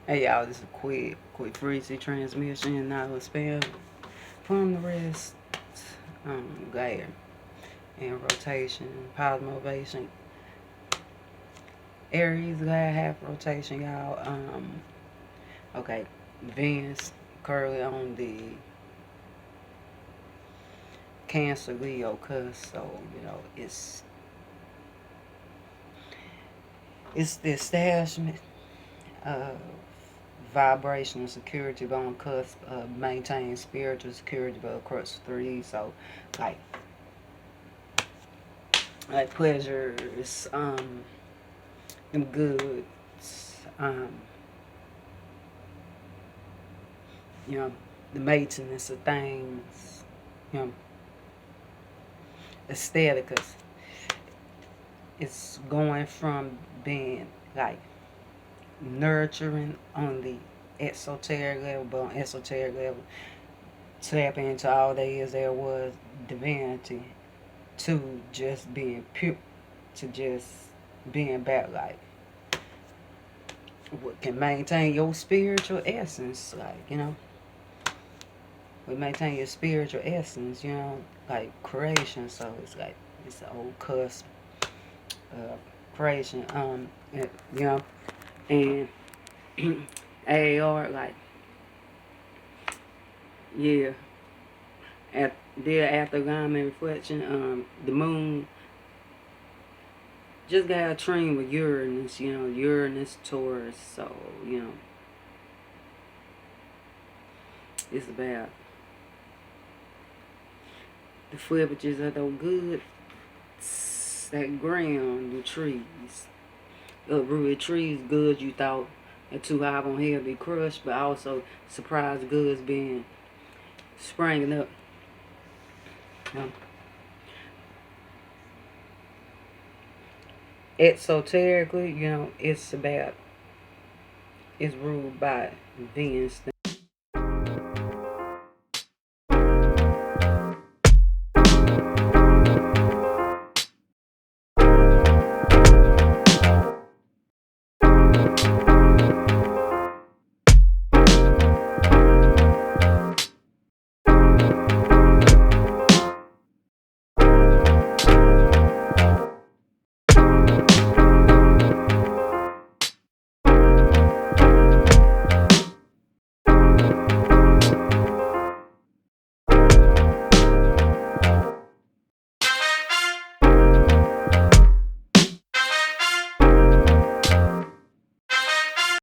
Hey y'all, this is a quick freezy transmission, not a spam from the rest. Glare and rotation, positive motivation. Aries glad half rotation, y'all. Okay, Venus currently on the Cancer Leo cusp, so you know it's the establishment of vibrational security, but on the cusp of maintaining spiritual security, but across 3. So like pleasures, them goods, you know, the maintenance of things, you know, aestheticus. It's going from being like nurturing on the esoteric level, but on esoteric level, tap into all there was divinity, to just being pure, to just being back like what can maintain your spiritual essence, like, you know, we maintain your spiritual essence, you know, like creation. So it's like it's the old cusp of creation, you know, and AR, like, yeah, after God and reflection, the moon just got a trim with Uranus, you know, Uranus, Taurus, so, you know, it's about the flippages of those good, that ground, the trees. Uprooted trees, goods you thought are too high on here be crushed, but also surprise goods being springing up. You know? Exoterically, you know, it's ruled by Venus.